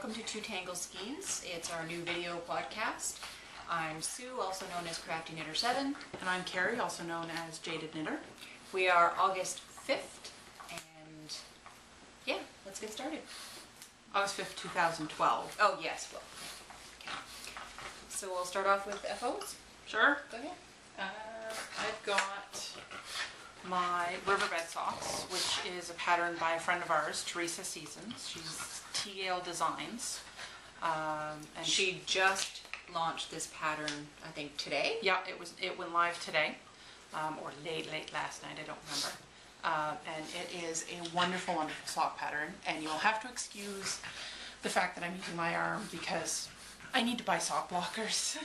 welcome to Tangled Skeins. It's our new video podcast. I'm Sue, also known as Crafty Knitter 7. And I'm Kari, also known as Jaded Knitter. We are August 5th, and yeah, let's get started. August 5th, 2012. Oh, yes, well, okay. So we'll start off with FOs. Sure. Go ahead. I've got my Riverbed Socks, which is a pattern by a friend of ours, Teresa Seasons. She's T-Gale Designs. And She just launched this pattern, I think, today? Yeah, it went live today, or late last night, I don't remember. And it is a wonderful, wonderful sock pattern, and you'll have to excuse the fact that I'm using my arm because I need to buy sock blockers.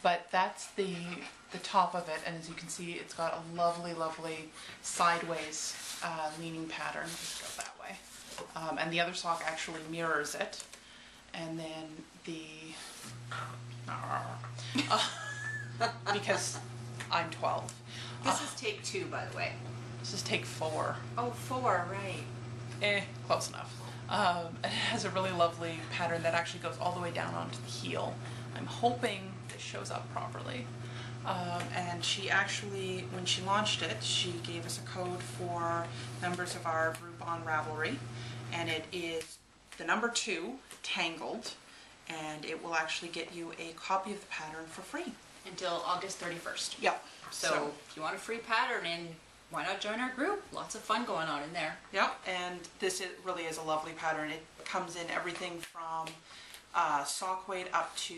But that's the top of it, and as you can see, it's got a lovely, lovely sideways leaning pattern. Just go that way. And the other sock actually mirrors it. And then because I'm 12. This is take 2, by the way. This is take 4. Oh, 4, right. Close enough. It has a really lovely pattern that actually goes all the way down onto the heel. I'm hoping this shows up properly. And she actually, when she launched it, she gave us a code for members of our group on Ravelry, and it is the number 2, Tangled, and it will actually get you a copy of the pattern for free. Until August 31st. Yep. So if you want a free pattern, and why not join our group? Lots of fun going on in there. Yep, and this really is a lovely pattern. It comes in everything from sock weight up to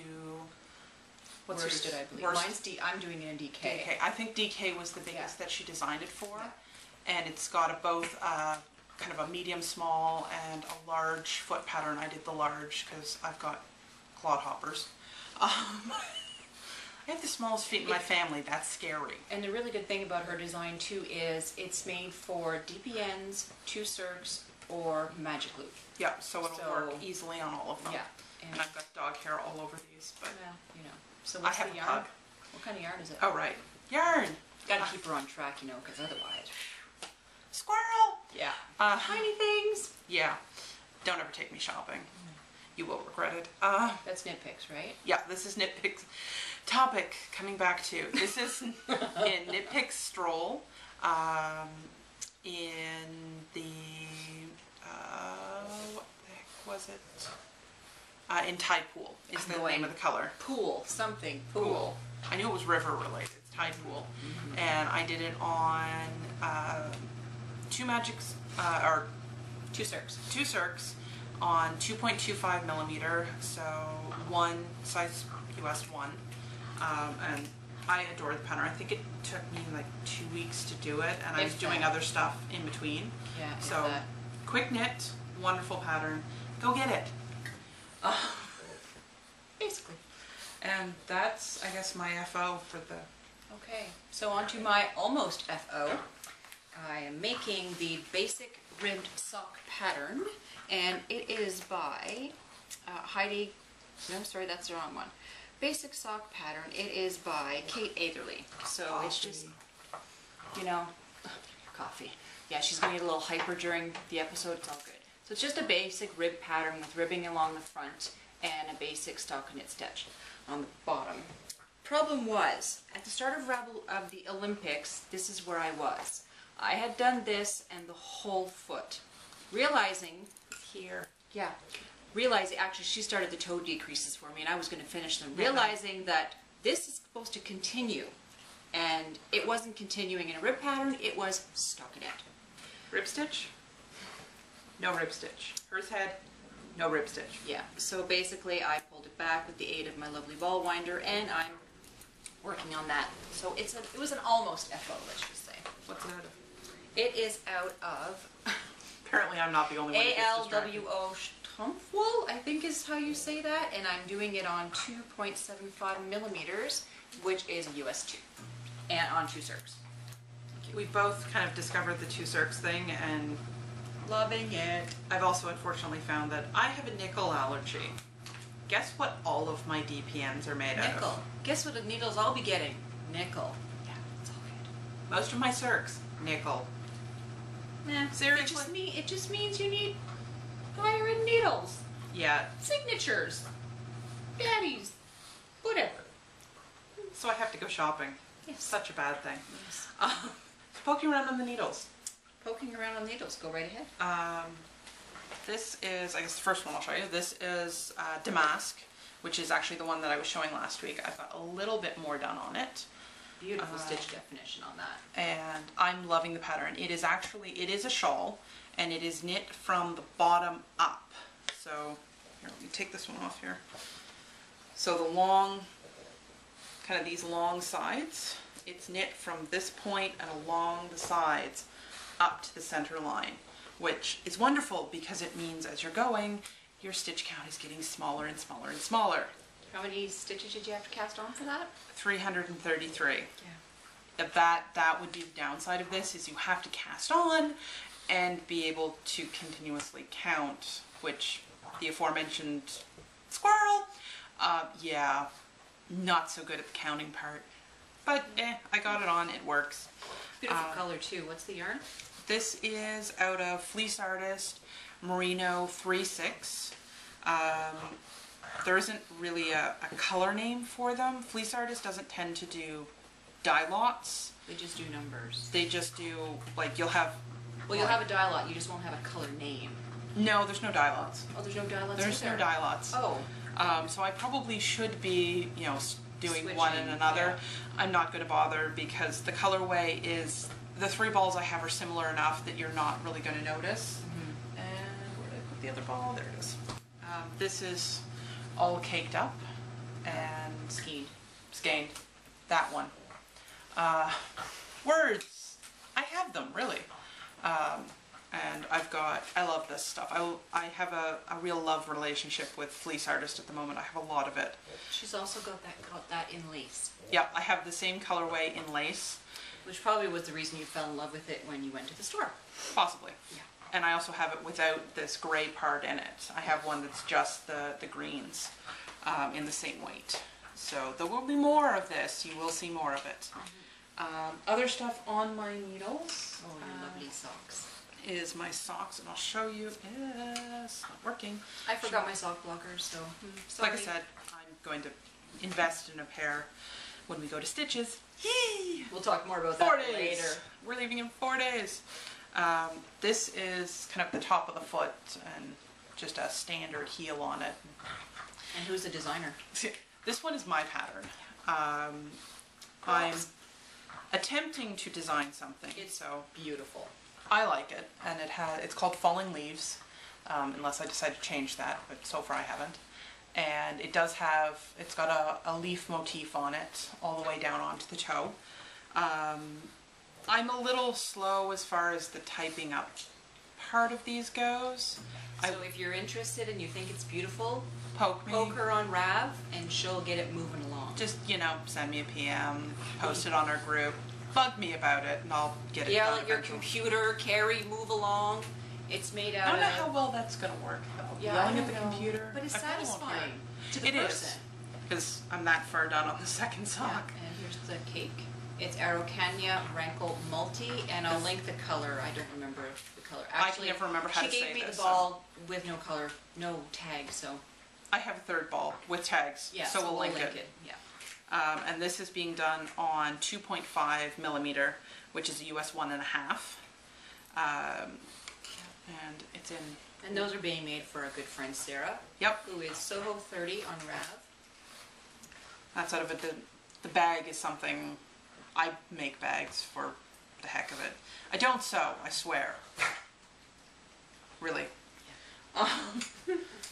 what's worsted, I believe. Mine's I'm doing it in DK. DK. I think DK was the biggest that she designed it for, Yeah. and it's got both kind of a medium small and a large foot pattern. I did the large because I've got clodhoppers. I have the smallest feet in my family. That's scary. And the really good thing about her design too is it's made for DPNs, 2 circs, or magic loop. Yeah, so it'll work easily on all of them. Yeah. And I've got dog hair all over these, but well, you know. So what's I have the a yarn? pug. What kind of yarn is it? Oh, right. Yarn! Gotta keep her on track, you know, because otherwise. Squirrel! Yeah. Tiny things! Yeah. Don't ever take me shopping. You will regret it. That's nitpicks, right? Yeah, this is Nitpicks. Topic, coming back to, this is in Nitpicks Stroll, in the, what the heck was it? In Tide Pool is the name of the color. Pool, something, pool. I knew it was river related, it's Tide Pool. And I did it on 2 magics, or 2 circs. 2 circs on 2.25 millimeter, so 1 size US 1. And I adore the pattern. I think it took me like 2 weeks to do it, and I was doing other stuff in between. Yeah. So quick knit, wonderful pattern. Go get it. Basically. And that's, I guess, my FO for the... Okay, so on to my almost FO. I am making the basic ribbed sock pattern, and it is by Heidi, no, sorry, that's the wrong one. Basic sock pattern, it is by Kate Atherley. So it's just, you know, coffee. Yeah, she's gonna get a little hyper during the episode, it's all good. So it's just a basic rib pattern with ribbing along the front and a basic stockinette stitch on the bottom. Problem was, at the start of the Olympics, this is where I was. I had done this and the whole foot. Realizing, Here. yeah, realizing, actually she started the toe decreases for me and I was going to finish them. Realizing that this is supposed to continue, and it wasn't continuing in a rib pattern, it was stockinette. Rib stitch? No rib stitch. Hers had no rib stitch. Yeah, so basically I pulled it back with the aid of my lovely ball winder, and I'm working on that. So it was an almost FO, let's just say. What's it out of? It is out of Apparently I'm not the only one who gets distracted. ALWO Stumpfwool, I think is how you say that, and I'm doing it on 2.75 millimeters, which is US 2, and on 2 circs. We both kind of discovered the 2 circs thing, and Loving it. I've also unfortunately found that I have a nickel allergy. Guess what all of my DPNs are made out of? Nickel. Guess what the needles I'll be getting? Nickel. Yeah, it's all good. Most of my circs, nickel. Nah, Seriously? it just means you need iron needles. Yeah. Signatures. Daddies. Whatever. So I have to go shopping. Yes. Such a bad thing. Yes. Poking around on the needles. Poking around on needles. Go right ahead. This is, I guess the first one I'll show you. This is Damask, which is actually the one that I was showing last week. I've got a little bit more done on it. Beautiful stitch definition on that. And I'm loving the pattern. It is a shawl, and it is knit from the bottom up. So, here, let me take this one off here. So the long, kind of these long sides, it's knit from this point and along the sides up to the center line, which is wonderful because it means as you're going, your stitch count is getting smaller and smaller and smaller. How many stitches did you have to cast on for that? 333. Yeah. That would be the downside of this, is you have to cast on and be able to continuously count, which the aforementioned squirrel, yeah, not so good at the counting part. But I got it on, it works. Beautiful color too. What's the yarn? This is out of Fleece Artist Merino 3/6. There isn't really a color name for them. Fleece Artist doesn't tend to do dye lots. They just do numbers. They just do, like, you'll have... Well, you'll have a dye lot, you just won't have a color name. No, there's no dye lots. Oh, there's no dye lots There's either? no dye lots. Oh. So I probably should be, you know, doing Switching, one and another. yeah. I'm not going to bother because the colorway is... The 3 balls I have are similar enough that you're not really going to notice. Mm-hmm. And where did I put the other ball? There it is. This is all caked up and skeined. That one. Words. I have them, really. And I love this stuff. I have a real love relationship with Fleece Artist at the moment. I have a lot of it. She's also got that in lace. Yep, I have the same colorway in lace. Which probably was the reason you fell in love with it when you went to the store. Possibly. Yeah. And I also have it without this gray part in it. I have one that's just the greens in the same weight. So there will be more of this. You will see more of it. Mm-hmm. Other stuff on my needles. Oh, your lovely socks. Is my socks, and I'll show you. It's not working. I forgot my sock blockers, so sorry. Like I said, I'm going to invest in a pair when we go to Stitches. Yay! We'll talk more about 4 that days. later. We're leaving in 4 days. This is kind of the top of the foot and just a standard heel on it. And who's the designer? This one is my pattern. I'm attempting to design something. It's so beautiful. I like it, and it's called Falling Leaves, unless I decide to change that, but so far I haven't. And it's got a leaf motif on it, all the way down onto the toe. I'm a little slow as far as the typing up part of these goes. So if you're interested and you think it's beautiful, poke her on Rav and she'll get it moving along. Just, send me a PM, post it on our group, bug me about it, and I'll get it done. Yell at your computer, Kari, move along. It's made out of... I don't know how well that's going to work, though. Yeah, Yelling at the computer. But it's I probably won't satisfying hear to the It person. is, because I'm that far done on the second sock. Yeah, and here's the cake. It's Araucania Rankle Multi, and I'll link the color. I don't remember the color. Actually, I can never remember how to say this. She gave me the ball with no color, no tag, so... I have a third ball with tags, Yeah, so we'll link it. Yeah. And this is being done on 2.5 millimeter, which is a US 1.5. And it's in... And those are being made for a good friend, Sarah. Yep. Who is Soho 30 on Rav. That's out of it. The bag is something... I make bags for the heck of it. I don't sew, I swear. Really. Yeah.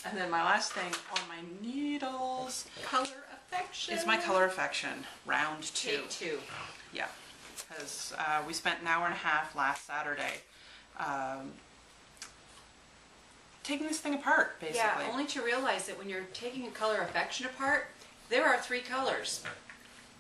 And then my last thing on my needles... Color Affection. Is my Color Affection, round 2. Take 2. Yeah. Because we spent an hour and a half last Saturday taking this thing apart, basically. Yeah, only to realize that when you're taking a Color Affection apart, there are 3 colors.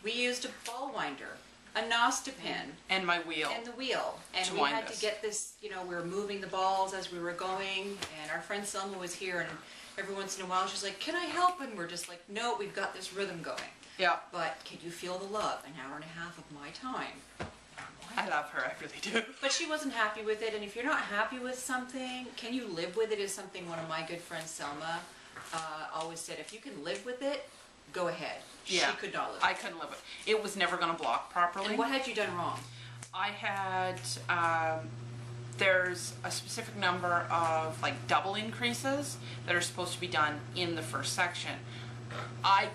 We used a ball winder, a Nosta pin, and my wheel. and the wheel. And To we wind had this. to get this, we were moving the balls as we were going, and our friend Selma was here, and every once in a while she's like, can I help? And we're just like, no, we've got this rhythm going. Yeah. But can you feel the love? An hour and a half of my time. I love her, I really do. But she wasn't happy with it, and if you're not happy with something, can you live with it is something one of my good friends, Selma, always said, if you can live with it, go ahead. Yeah. She could not live I with couldn't live with it. It was never going to block properly. it. And what had you done wrong? I had, there's a specific number of like double increases that are supposed to be done in the first section. I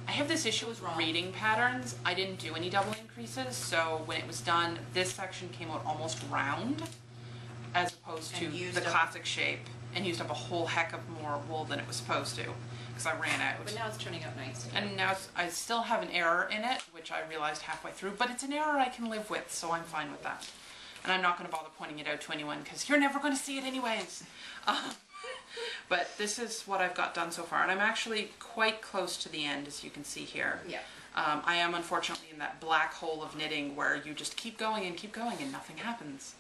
have this issue with reading patterns. I didn't do any double increases, so when it was done, this section came out almost round as opposed to the classic shape, and used up a whole heck of more wool than it was supposed to because I ran out. But now it's turning out nice. And now I still have an error in it, which I realized halfway through, but it's an error I can live with, so I'm fine with that. And I'm not going to bother pointing it out to anyone because you're never going to see it anyways. But this is what I've got done so far, and I'm actually quite close to the end, as you can see here. Yeah. I am unfortunately in that black hole of knitting where you just keep going and nothing happens.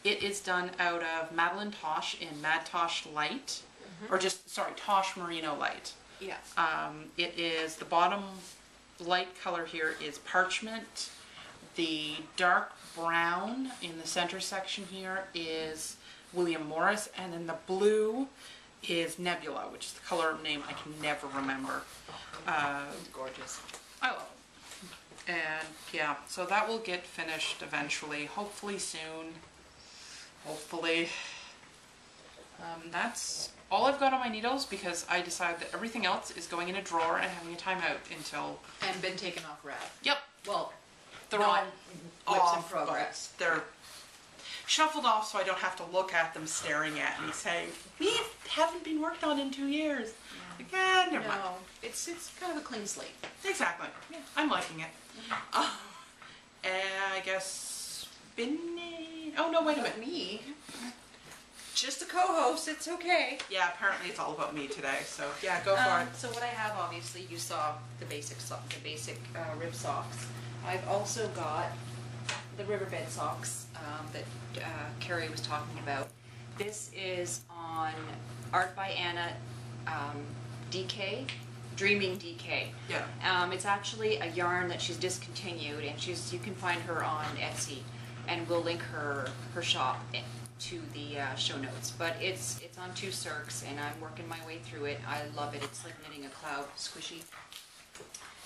It is done out of Madeline Tosh in Mad Tosh Light, or just, sorry, Tosh Merino Light. Yeah. It is, the bottom light color here is Parchment. The dark brown in the center section here is William Morris, and then the blue is Nebula, which is the color name I can never remember. It's gorgeous. I love it. And yeah, so that will get finished eventually, hopefully soon. Hopefully. That's all I've got on my needles because I decided that everything else is going in a drawer and having a timeout until... And been taken off rack. Yep. Well, They're not all whips off, in progress. but they're shuffled off so I don't have to look at them staring at me saying, these haven't been worked on in 2 years. Like, never mind. No, it's kind of a clean slate. Exactly. Yeah, I'm liking it. And I guess spinning. Oh no, wait a minute. Me? Just a co-host, it's okay. Yeah, apparently it's all about me today. So yeah, go for it. So what I have, obviously, you saw the basic rib socks. I've also got the riverbed socks that Kari was talking about. This is on Art by Anna DK, Dreaming DK. Yeah. It's actually a yarn that she's discontinued, and you can find her on Etsy, and we'll link her shop to the show notes. But it's on 2 circs, and I'm working my way through it. I love it. It's like knitting a cloud, squishy.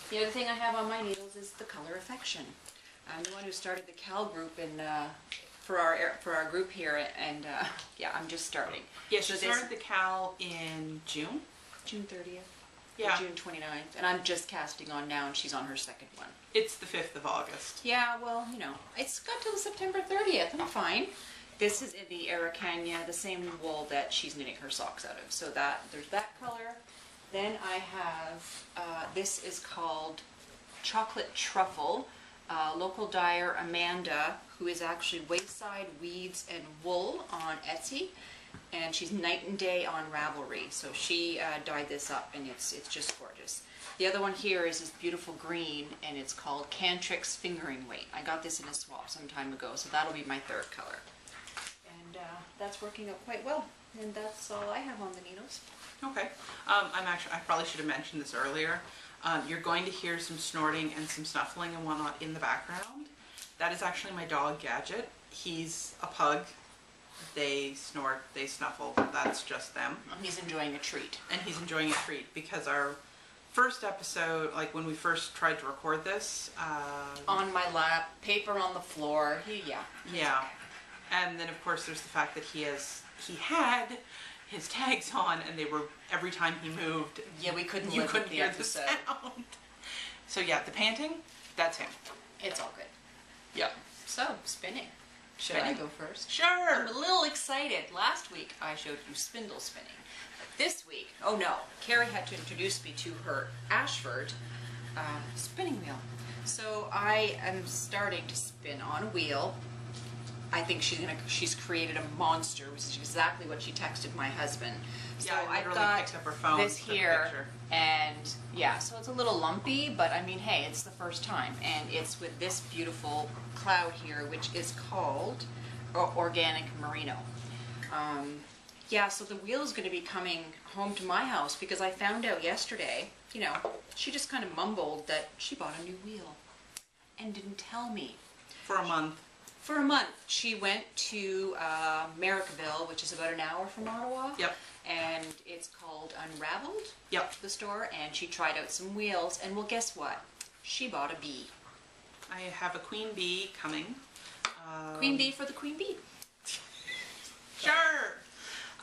The other thing I have on my needles is the Color Affection. I'm the one who started the Cal group for our group here, and yeah, I'm just starting. Yeah, she started the Cal in June. June 30th. Yeah. June 29th, and I'm just casting on now, and she's on her second one. It's the 5th of August. Yeah, well, you know, it's got till September 30th. I'm fine. This is in the Araucania, the same wool that she's knitting her socks out of. So there's that color. Then I have, this is called Chocolate Truffle. Local dyer Amanda, who is actually Wayside Weeds and Wool on Etsy, and she's night and day on Ravelry. So she dyed this up, and it's just gorgeous. The other one here is this beautiful green, and it's called Cantrix Fingering Weight. I got this in a swap some time ago, so that'll be my 3rd color. And that's working out quite well. And that's all I have on the needles. Okay. I probably should have mentioned this earlier. You're going to hear some snorting and some snuffling and whatnot in the background. That is actually my dog Gadget. He's a pug. They snort, they snuffle. That's just them. He's enjoying a treat. And he's enjoying a treat because our first episode, like when we first tried to record this... on my lap, paper on the floor. Yeah. Yeah. And then of course there's the fact that he had his tags on, and they were, every time he moved, yeah, we couldn't you live couldn't with the hear episode. the sound. So yeah, the panting, that's him. It's all good. Yeah. So, spinning. Should Can I I go first? Sure. I'm a little excited. Last week I showed you spindle spinning. But this week, oh no, Kari had to introduce me to her Ashford spinning wheel. So I am starting to spin on a wheel. I think she's created a monster, which is exactly what she texted my husband. So Yeah, I I've literally got picked up her phone, this took a here, picture. and yeah, so it's a little lumpy, but I mean, hey, it's the first time, and it's with this beautiful cloud here, which is called Organic Merino. Yeah, so the wheel is going to be coming home to my house because I found out yesterday, you know, she just kind of mumbled that she bought a new wheel and didn't tell me. For a month. For a month. She went to Marrickville, which is about an hour from Ottawa. Yep. And it's called Unraveled, Yep. the store, and she tried out some wheels, and well, guess what? She bought a bee. I have a queen bee coming. Queen bee for the queen bee. Sure.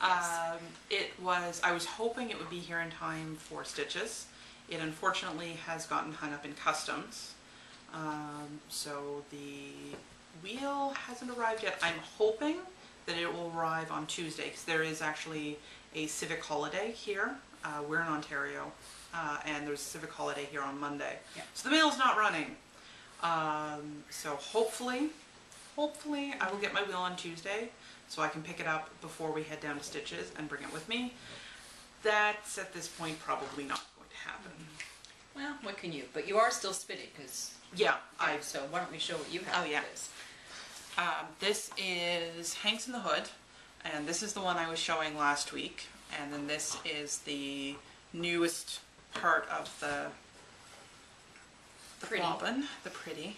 Yes. I was hoping it would be here in time for stitches. It unfortunately has gotten hung up in customs. So the wheel hasn't arrived yet. I'm hoping that it will arrive on Tuesday, because there is actually a civic holiday here. We're in Ontario, and there's a civic holiday here on Monday. Yeah. So the mail's not running. So hopefully I will get my wheel on Tuesday, so I can pick it up before we head down to Stitches and bring it with me. That's at this point probably not going to happen. Well, what can you? But you are still spinning, because Yeah, so why don't we show what you have? Oh, yeah. for this? This is Hanks in the Hood, and this is the one I was showing last week, and then this is the newest part of the Pretty. bobbin, the pretty.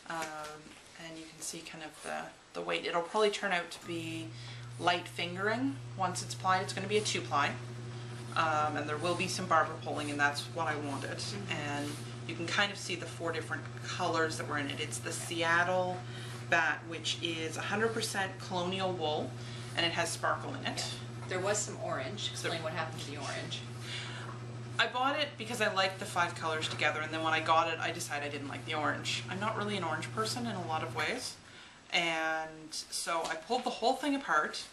And you can see kind of the weight. It'll probably turn out to be light fingering once it's plied. It's going to be a 2-ply, and there will be some barber pulling, and that's what I wanted. And you can kind of see the 4 different colors that were in it. It's the Seattle bat, which is 100% colonial wool, and it has sparkle in it. Yeah. There was some orange. Explain what happened to the orange. I bought it because I liked the 5 colors together, and then when I got it, I decided I didn't like the orange. I'm not really an orange person in a lot of ways, and so I pulled the whole thing apart,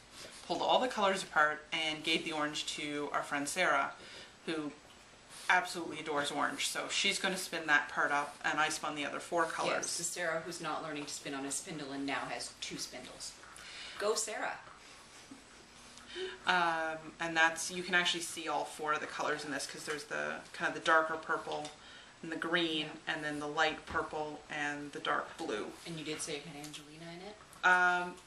pulled all the colors apart, and gave the orange to our friend Sarah, who absolutely adores orange. So she's going to spin that part up, and I spun the other 4 colors. Yes, to Sarah, who's not learning to spin on a spindle and now has 2 spindles. Go, Sarah. And that's, you can actually see all 4 of the colors in this, because there's the kind of the darker purple and the green, and then the light purple and the dark blue. And you did say it had Angelina in it?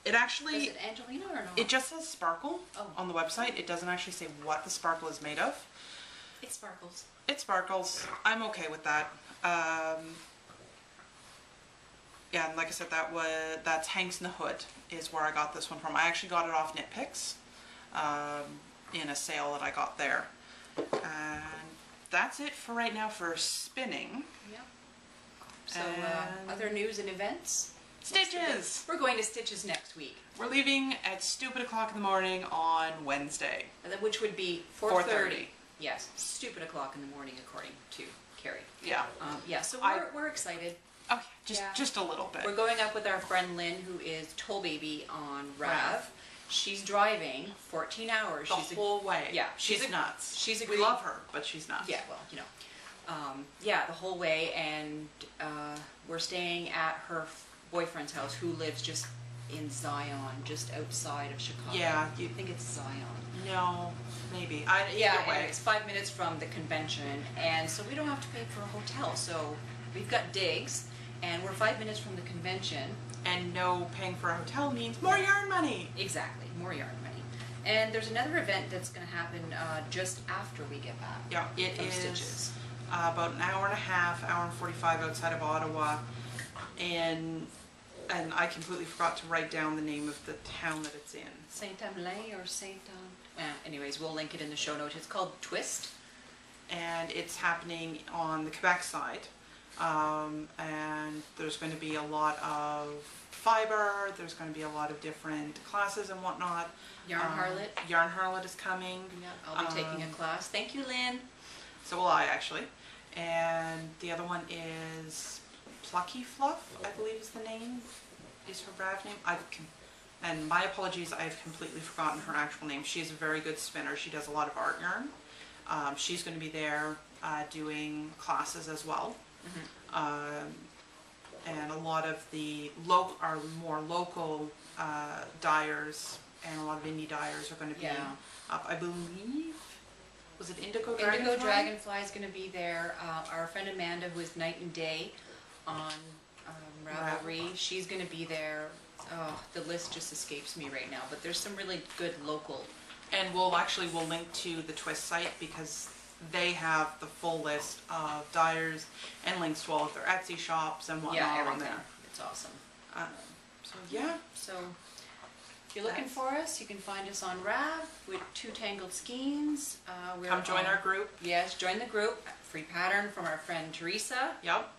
It actually... Is it Angelina or no? It just says sparkle on the website. It doesn't actually say what the sparkle is made of. It sparkles. It sparkles. I'm okay with that. Yeah, and like I said, that's Hanks in the Hood is where I got this one from. I actually got it off Knit Picks in a sale that I got there. And that's it for right now for spinning. Yep. So And- other news and events? Stitches! We're going to Stitches next week, We're leaving at stupid o'clock in the morning on Wednesday. which would be 4:30. Yes, stupid o'clock in the morning, according to Kari. Yeah. Yeah, so I- we're excited. Okay, Yeah. just a little bit. We're going up with our friend Lynn, who is Toll Baby on Rav. Rav. She's driving 14 hours. The She's whole way. yeah, She's she's a- nuts. she's a We green- love her, but she's nuts. Yeah, well, you know. Yeah, the whole way, and we're staying at her boyfriend's house, who lives just in Zion, just outside of Chicago. Yeah, I think it's Zion. No, maybe. Yeah, Either and way. it's 5 minutes from the convention, and so we don't have to pay for a hotel. So we've got digs, and we're 5 minutes from the convention. And no paying for a hotel means more yarn money. Exactly, more yarn money. And there's another event that's going to happen just after we get back. Yeah, it from is Stitches. about an hour and a half, hour and 45 outside of Ottawa. And I completely forgot to write down the name of the town that it's in. Saint-Amelin or Saint... anyways, we'll link it in the show notes. It's called Twist. And it's happening on the Quebec side. And there's going to be a lot of fiber, there's going to be a lot of different classes and whatnot. Yarn Harlot. Yarn Harlot is coming. Yeah, I'll be taking a class. Thank you, Lynn. So will I, actually. And the other one is Plucky Fluff, I believe is the name, is her Rav name. And my apologies, I've completely forgotten her actual name. She's a very good spinner. She does a lot of art yarn. She's going to be there doing classes as well. And a lot of the more local dyers and a lot of indie dyers are going to be up. I believe, was it Indigo Dragonfly? Indigo Dragonfly is going to be there. Our friend Amanda, who is Night and Day on Ravelry, she's going to be there. Oh, the list just escapes me right now, but there's some really good local. And we'll link to the Twist site, because they have the full list of dyers and links to all of their Etsy shops and whatnot on everything. there. It's awesome. So yeah. So if you're looking for us, you can find us on Rav with 2 Tangled Skeins. Come join our group. Yes, join the group. Free pattern from our friend Teresa. Yep.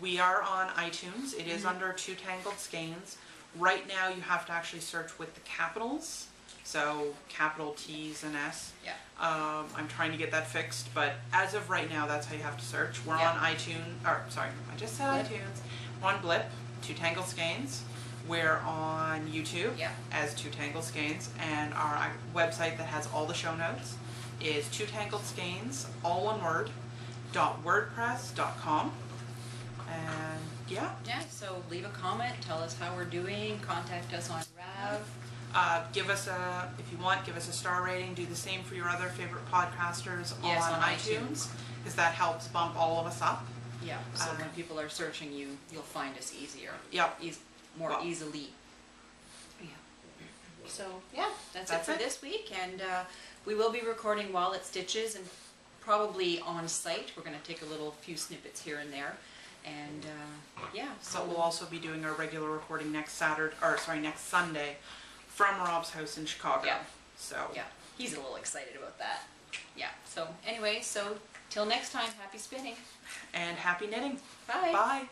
We are on iTunes. It is under 2 Tangled Skeins. Right now you have to actually search with the capitals. So capital T's and S. Yeah. I'm trying to get that fixed, but as of right now, that's how you have to search. We're on iTunes, or sorry, I just said iTunes. We're on Blip, 2 Tangled Skeins. We're on YouTube as 2 Tangled Skeins, and our website that has all the show notes is 2 Tangled Skeins, all one word, .wordpress.com. And yeah. Yeah, so leave a comment, tell us how we're doing, contact us on Rav. Give us if you want, give us a star rating. Do the same for your other favorite podcasters on iTunes, because that helps bump all of us up. Yeah, so when people are searching you, you'll find us easier. Yep. More easily. Yeah. So yeah, that's it for this week, and we will be recording while it stitches, and probably on site. We're going to take a few snippets here and there, and yeah. So we'll also be doing our regular recording next Sunday from Rob's house in Chicago. Yeah. So yeah, he's a little excited about that. Yeah. So anyway, till next time, happy spinning and happy knitting. Bye. Bye.